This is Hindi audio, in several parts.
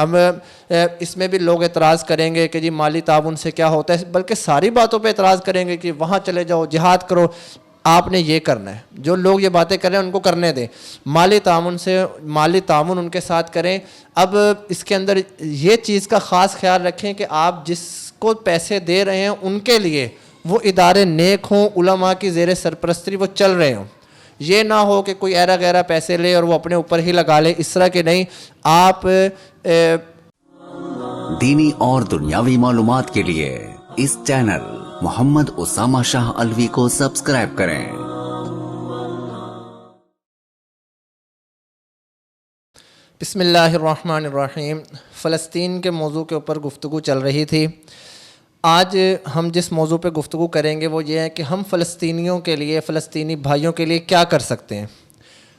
अब इसमें भी लोग एतराज़ करेंगे कि जी माली ताउन से क्या होता है, बल्कि सारी बातों पे एतराज़ करेंगे कि वहाँ चले जाओ, जिहाद करो। आपने ये करना है, जो लोग ये बातें कर रहे हैं उनको करने दें, माली ताउन उनके साथ करें। अब इसके अंदर ये चीज़ का ख़ास ख्याल रखें कि आप जिसको पैसे दे रहे हैं उनके लिए वो इदारे नेक हों, उलमा की ज़ेर सरपरस्ती वो चल रहे हों। ये ना हो कि कोई ऐरा गैरा पैसे ले और वो अपने ऊपर ही लगा ले, इस तरह के नहीं। आप दीनी और दुनियावी मालूमात के लिए इस चैनल मोहम्मद उसामा शाह अलवी को सब्सक्राइब करें। बिस्मिल्लाहिर्रहमानिर्रहीम। फ़लस्तीन के मौजू के ऊपर गुफ्तगू चल रही थी। आज हम जिस मौजू पे गुफ्तगू करेंगे वो ये है कि हम फ़लस्तीनियों के लिए, फ़लस्तीनी भाइयों के लिए क्या कर सकते हैं।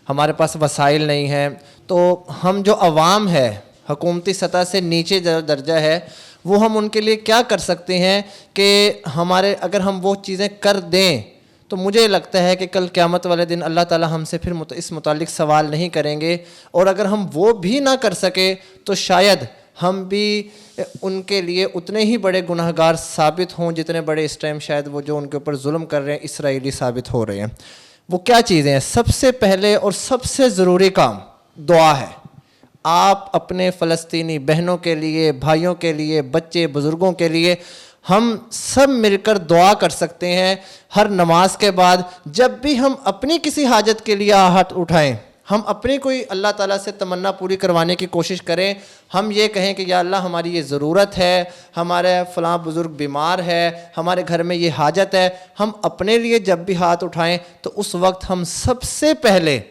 हमारे पास वसाइल नहीं हैं, तो हम जो अवाम है, हुकूमती सतह से नीचे जो दर्जा है, वो हम उनके लिए क्या कर सकते हैं कि हमारे अगर हम वो चीज़ें कर दें तो मुझे लगता है कि कल क़यामत वाले दिन अल्लाह ताला हमसे फिर इस मुतालिक सवाल नहीं करेंगे। और अगर हम वो भी ना कर सके तो शायद हम भी उनके लिए उतने ही बड़े गुनहगार साबित हों जितने बड़े इस टाइम शायद वो जो उनके ऊपर जुल्म कर रहे हैं इसराइली साबित हो रहे हैं। वो क्या चीज़ें हैं? सबसे पहले और सबसे ज़रूरी काम दुआ है। आप अपने फ़लस्तीनी बहनों के लिए, भाइयों के लिए, बच्चे बुज़ुर्गों के लिए हम सब मिलकर दुआ कर सकते हैं। हर नमाज के बाद जब भी हम अपनी किसी हाजत के लिए हाथ उठाएं, हम अपनी कोई अल्लाह ताला से तमन्ना पूरी करवाने की कोशिश करें। हम ये कहें कि या अल्लाह हमारी ये ज़रूरत है, हमारे फ़लाँ बुज़ुर्ग बीमार है, हमारे घर में ये हाजत है। हम अपने लिए जब भी हाथ उठाएं तो उस वक्त हम सबसे पहले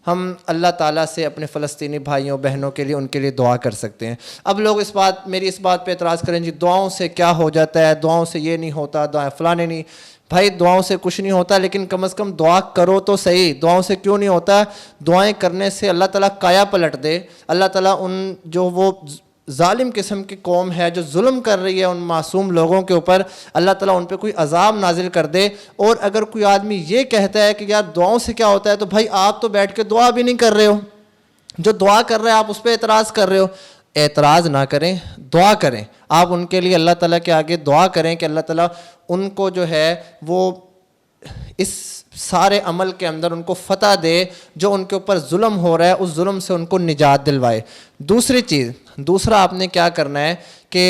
हम अल्लाह ताला से अपने फ़लस्तीनी भाइयों बहनों के लिए, उनके लिए दुआ कर सकते हैं। अब लोग मेरी इस बात पे एतराज़ करें, जी दुआओं से क्या हो जाता है, दुआओं से ये नहीं होता, दुआएं फ़लाने नहीं। भाई दुआओं से कुछ नहीं होता, लेकिन कम से कम दुआ करो तो सही। दुआओं से क्यों नहीं होता? दुआएं करने से अल्लाह ताला काया पलट दे। अल्लाह ताला उन जो वो जालिम किस्म की कौम है जो जुल्म कर रही है उन मासूम लोगों के ऊपर, अल्लाह ताला उन पे कोई अजाब नाजिल कर दे। और अगर कोई आदमी ये कहता है कि यार दुआओं से क्या होता है, तो भाई आप तो बैठ के दुआ भी नहीं कर रहे हो। जो दुआ कर रहे हैं आप उस पर एतराज़ कर रहे हो। एतराज़ ना करें, दुआ करें। आप उनके लिए अल्लाह ताला के आगे दुआ करें कि अल्लाह ताला उनको जो है वो इस सारे अमल के अंदर उनको फ़तह दे, जो उनके ऊपर जुल्म हो रहा है उस जुल्म से उनको निजात दिलवाए। दूसरा आपने क्या करना है कि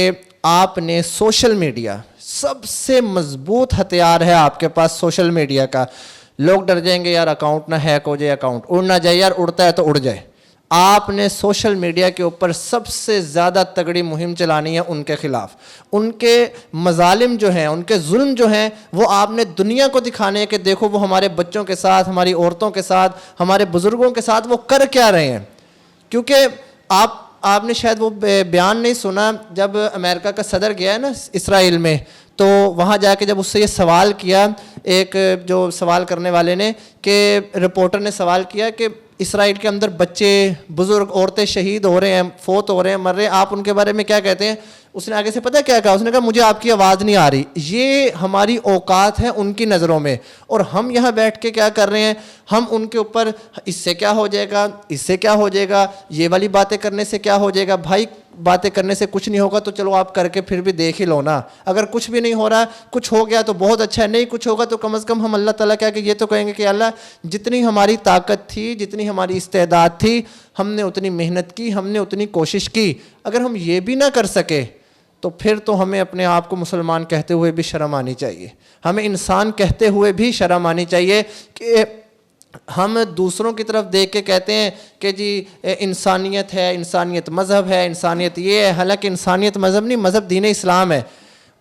आपने सोशल मीडिया, सबसे मजबूत हथियार है आपके पास सोशल मीडिया का। लोग डर जाएंगे यार अकाउंट ना हैक हो जाए, अकाउंट उड़ ना जाए, यार उड़ता है तो उड़ जाए। आपने सोशल मीडिया के ऊपर सबसे ज़्यादा तगड़ी मुहिम चलानी है उनके ख़िलाफ़। उनके मजालिम जो हैं, उनके जुल्म जो हैं, वो आपने दुनिया को दिखाने हैं कि देखो वो हमारे बच्चों के साथ, हमारी औरतों के साथ, हमारे बुज़ुर्गों के साथ वो कर क्या रहे हैं। क्योंकि आपने शायद वो बयान नहीं सुना, जब अमेरिका का सदर गया है ना इसराइल में, तो वहाँ जाके जब उससे ये सवाल किया, एक जो सवाल करने वाले ने, कि रिपोर्टर ने सवाल किया कि इसराइल के अंदर बच्चे, बुज़ुर्ग, औरतें शहीद हो रहे हैं, फोत हो रहे हैं, मर रहे हैं, आप उनके बारे में क्या कहते हैं? उसने आगे से पता क्या कहा? उसने कहा मुझे आपकी आवाज़ नहीं आ रही। ये हमारी औकात है उनकी नज़रों में, और हम यहाँ बैठ के क्या कर रहे हैं? हम उनके ऊपर इससे क्या हो जाएगा, इससे क्या हो जाएगा, ये वाली बातें करने से क्या हो जाएगा। भाई बातें करने से कुछ नहीं होगा तो चलो आप करके फिर भी देख ही लो ना। अगर कुछ भी नहीं हो रहा, कुछ हो गया तो बहुत अच्छा है, नहीं कुछ होगा तो कम से कम हम अल्लाह ताला क्या कि ये तो कहेंगे कि अल्लाह जितनी हमारी ताकत थी, जितनी हमारी इस्तेदाद थी, हमने उतनी मेहनत की, हमने उतनी कोशिश की। अगर हम ये भी ना कर सके तो फिर तो हमें अपने आप को मुसलमान कहते हुए भी शर्म आनी चाहिए, हमें इंसान कहते हुए भी शर्म आनी चाहिए कि हम दूसरों की तरफ देख के कहते हैं कि जी इंसानियत है, इंसानियत मज़हब है, इंसानियत ये है। हालांकि इंसानियत मज़हब नहीं, मज़हब दीन इस्लाम है।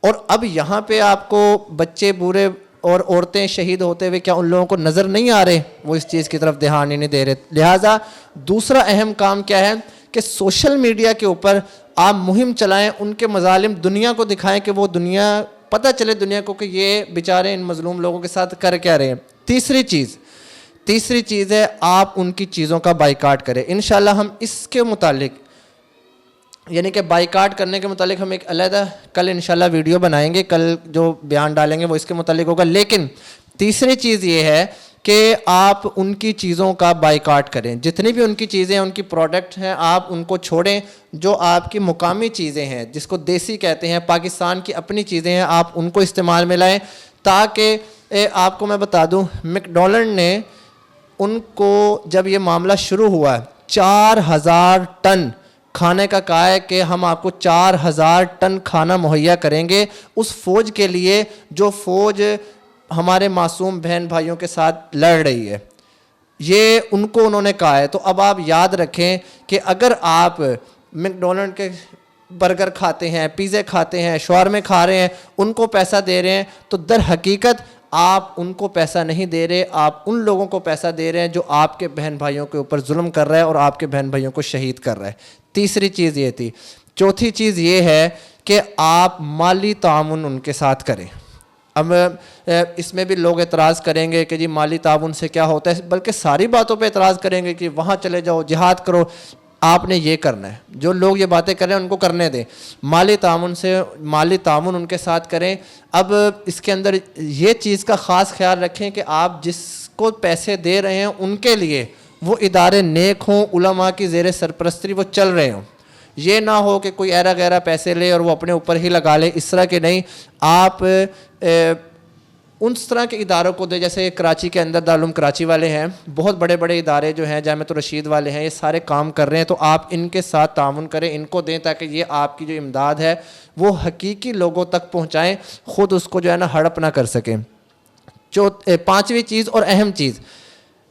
और अब यहाँ पे आपको बच्चे, बूढ़े और औरतें शहीद होते हुए क्या उन लोगों को नज़र नहीं आ रहे? वो इस चीज़ की तरफ ध्यान ही नहीं दे रहे। लिहाजा दूसरा अहम काम क्या है कि सोशल मीडिया के ऊपर आप मुहिम चलाएं, उनके मजालिम दुनिया को दिखाएं कि वो दुनिया, पता चले दुनिया को कि ये बेचारे इन मजलूम लोगों के साथ कर क्या रहे हैं। तीसरी चीज़ है आप उनकी चीज़ों का बाइकाट करें। इंशाल्लाह हम इसके मुतालिक, यानी कि बाइकाट करने के मुतालिक हम एक अलग कल इंशाल्लाह वीडियो बनाएंगे। कल जो बयान डालेंगे वो इसके मुतालिक होगा। लेकिन तीसरी चीज़ ये है कि आप उनकी चीज़ों का बाइकाट करें। जितनी भी उनकी चीज़ें, उनकी प्रोडक्ट हैं, आप उनको छोड़ें। जो आपकी मुकामी चीज़ें हैं, जिसको देसी कहते हैं, पाकिस्तान की अपनी चीज़ें हैं, आप उनको इस्तेमाल में लाएँ। ताकि आपको मैं बता दूं, मैकडॉनल्ड ने उनको जब ये मामला शुरू हुआ 4000 टन खाने का कहा है कि हम आपको 4000 टन खाना मुहैया करेंगे उस फौज के लिए जो फौज हमारे मासूम बहन भाइयों के साथ लड़ रही है। ये उनको उन्होंने कहा है। तो अब आप याद रखें कि अगर आप मैकडॉनल्ड के बर्गर खाते हैं, पिज़्ज़े खाते हैं, शवारमे खा रहे हैं, उनको पैसा दे रहे हैं, तो दर हकीकत आप उनको पैसा नहीं दे रहे, आप उन लोगों को पैसा दे रहे हैं जो आपके बहन भाइयों के ऊपर जुल्म कर रहा है और आपके बहन भाइयों को शहीद कर रहा है। तीसरी चीज़ ये थी। चौथी चीज़ ये है कि आप माली तामुन उनके साथ करें। अब इसमें भी लोग एतराज़ करेंगे कि जी माली ताउन से क्या होता है, बल्कि सारी बातों पे एतराज़ करेंगे कि वहाँ चले जाओ, जिहाद करो। आपने ये करना है, जो लोग ये बातें कर रहे हैं उनको करने दें। माली ताउन उनके साथ करें। अब इसके अंदर ये चीज़ का ख़ास ख्याल रखें कि आप जिसको पैसे दे रहे हैं उनके लिए वो इदारे नेक हों, उलमा की ज़ेर सरपरस्ती वो चल रहे हों। ये ना हो कि कोई ऐरा गैरा पैसे ले और वो अपने ऊपर ही लगा ले, इस तरह के नहीं। आप उस तरह के इदारों को दे, जैसे कराची के अंदर दारुल उलूम कराची वाले हैं, बहुत बड़े बड़े इदारे जो हैं, जामिअतुर रशीद वाले हैं, ये सारे काम कर रहे हैं। तो आप इनके साथ ताउन करें, इनको दें, ताकि ये आपकी जो इमदाद है वो हकीकी लोगों तक पहुँचाएँ, ख़ुद उसको जो है ना हड़प ना कर सकें। पाँचवीं चीज़ और अहम चीज़,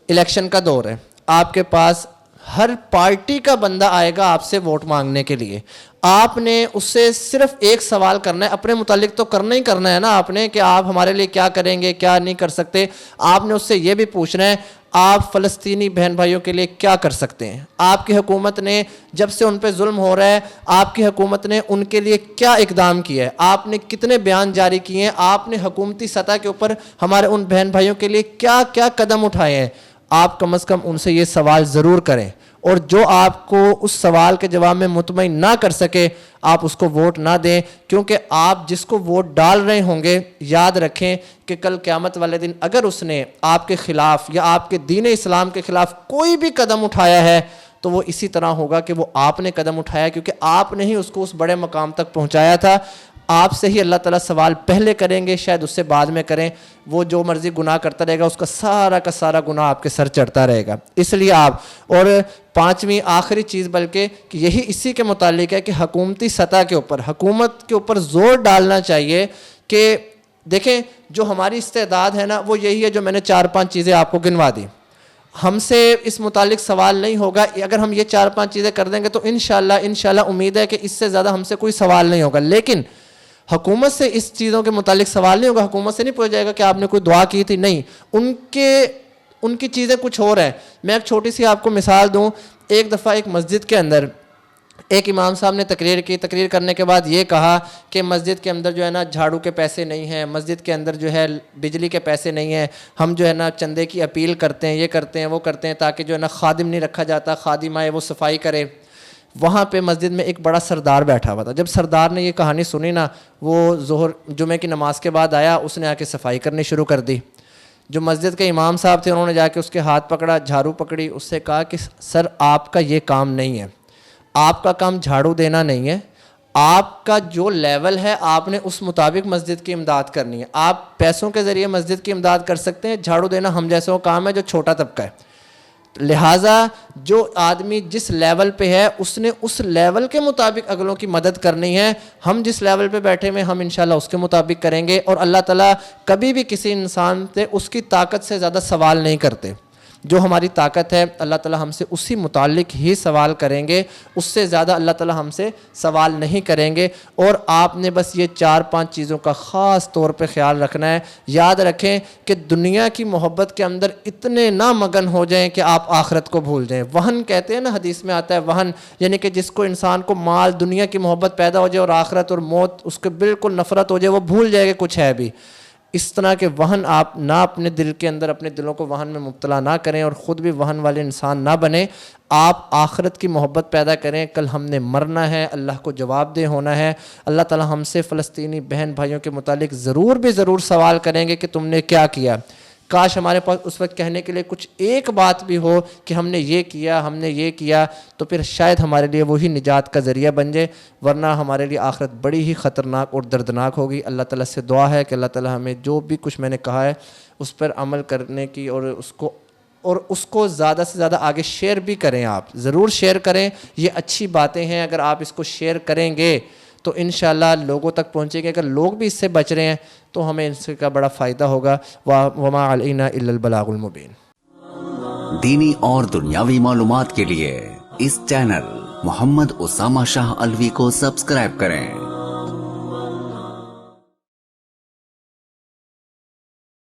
इलेक्शन का दौर है। आपके पास हर पार्टी का बंदा आएगा आपसे वोट मांगने के लिए। आपने उससे सिर्फ एक सवाल करना है, अपने मुतालिक तो करना ही करना है ना आपने, कि आप हमारे लिए क्या करेंगे, क्या नहीं कर सकते। आपने उससे ये भी पूछना है आप फ़लस्तीनी बहन भाइयों के लिए क्या कर सकते हैं। आपकी हुकूमत ने जब से उन पर जुल्म हो रहा है, आपकी हुकूमत ने उनके लिए क्या इकदाम किया है, आपने कितने बयान जारी किए हैं, आपने हुकूमती सतह के ऊपर हमारे उन बहन भाइयों के लिए क्या क्या कदम उठाए हैं। आप कम से कम उनसे ये सवाल ज़रूर करें, और जो आपको उस सवाल के जवाब में मुतमईन ना कर सके आप उसको वोट ना दें। क्योंकि आप जिसको वोट डाल रहे होंगे, याद रखें कि कल क़यामत वाले दिन अगर उसने आपके ख़िलाफ़ या आपके दीन इस्लाम के ख़िलाफ़ कोई भी कदम उठाया है तो वो इसी तरह होगा कि वो आपने कदम उठाया, क्योंकि आपने ही उसको उस बड़े मकाम तक पहुँचाया था। आपसे ही अल्लाह ताला सवाल पहले करेंगे, शायद उससे बाद में करें। वो जो मर्ज़ी गुनाह करता रहेगा, उसका सारा का सारा गुनाह आपके सर चढ़ता रहेगा। इसलिए आप, और पाँचवीं आखिरी चीज़ बल्कि कि यही इसी के मुतालिक है कि हुकूमती सतह के ऊपर, हुकूमत के ऊपर ज़ोर डालना चाहिए कि देखें जो हमारी इस्तेदाद है ना, वो यही है जो मैंने 4-5 चीज़ें आपको गिनवा दी। हमसे इस मुतालिक सवाल नहीं होगा। अगर हम ये 4-5 चीज़ें कर देंगे तो इंशाल्लाह उम्मीद है कि इससे ज़्यादा हमसे कोई सवाल नहीं होगा। लेकिन हुकूमत से इस चीज़ों के मुतालिक सवाल नहीं होगा। हुकूमत से नहीं पूछा जाएगा कि आपने कोई दुआ की थी, नहीं, उनकी चीज़ें कुछ और हैं। मैं एक छोटी सी आपको मिसाल दूं। एक दफ़ा एक मस्जिद के अंदर एक इमाम साहब ने तकरीर की। तकरीर करने के बाद ये कहा कि मस्जिद के अंदर जो है ना झाड़ू के पैसे नहीं हैं, मस्जिद के अंदर जो है बिजली के पैसे नहीं हैं, हम जो है ना चंदे की अपील करते हैं, ये करते हैं, वो करते हैं, ताकि जो है ना खादिम नहीं रखा जाता, खादिम आए वो सफाई करे। वहाँ पे मस्जिद में एक बड़ा सरदार बैठा हुआ था। जब सरदार ने ये कहानी सुनी ना, वो ज़ोहर जुमे की नमाज के बाद आया, उसने आके सफाई करनी शुरू कर दी। जो मस्जिद के इमाम साहब थे उन्होंने जाके उसके हाथ पकड़ा, झाड़ू पकड़ी, उससे कहा कि सर आपका ये काम नहीं है, आपका काम झाड़ू देना नहीं है, आपका जो लेवल है आपने उस मुताबिक मस्जिद की इमदाद करनी है। आप पैसों के ज़रिए मस्जिद की इमदाद कर सकते हैं, झाड़ू देना हम जैसों का काम है जो छोटा तबका है। लिहाजा जो आदमी जिस लेवल पे है उसने उस लेवल के मुताबिक अगलों की मदद करनी है। हम जिस लेवल पे बैठे में हम इंशाल्लाह उसके मुताबिक करेंगे। और अल्लाह ताला कभी भी किसी इंसान से उसकी ताकत से ज़्यादा सवाल नहीं करते। जो हमारी ताकत है अल्लाह ताला हमसे उसी मुतालिक ही सवाल करेंगे, उससे ज़्यादा अल्लाह ताला हमसे सवाल नहीं करेंगे। और आपने बस ये 4-5 चीज़ों का ख़ास तौर पे ख्याल रखना है। याद रखें कि दुनिया की मोहब्बत के अंदर इतने ना मगन हो जाएं कि आप आखिरत को भूल जाएं। वहन कहते हैं ना, हदीस में आता है वहन, यानी कि जिसको इंसान को माल दुनिया की मोहब्बत पैदा हो जाए और आखिरत और मौत उसके बिल्कुल नफ़रत हो जाए, वो भूल जाएगा कुछ है भी। इस तरह के वहन आप ना अपने दिल के अंदर, अपने दिलों को वहन में मुब्तला ना करें और ख़ुद भी वहन वाले इंसान ना बने। आप आखिरत की मोहब्बत पैदा करें। कल हमने मरना है, अल्लाह को जवाबदेह होना है। अल्लाह ताला हमसे फ़लस्तीनी बहन भाइयों के मुतालिक ज़रूर सवाल करेंगे कि तुमने क्या किया। काश हमारे पास उस वक्त कहने के लिए कुछ एक बात भी हो कि हमने ये किया, हमने ये किया, तो फिर शायद हमारे लिए वही निजात का ज़रिया बन जाए, वरना हमारे लिए आखिरत बड़ी ही ख़तरनाक और दर्दनाक होगी। अल्लाह ताला से दुआ है कि अल्लाह ताला हमें जो भी कुछ मैंने कहा है उस पर अमल करने की और उसको ज़्यादा से ज़्यादा आगे शेयर भी करें। आप ज़रूर शेयर करें, ये अच्छी बातें हैं। अगर आप इसको शेयर करेंगे तो इंशाअल्लाह लोगों तक पहुँचेंगे। अगर लोग भी इससे बच रहे हैं तो हमें इसका बड़ा फ़ायदा होगा। वमा अलैना इल्लल बलागुल मुबीन। दीनी और दुनियावी मालूमात के लिए इस चैनल मोहम्मद उसामा शाह अलवी को सब्सक्राइब करें।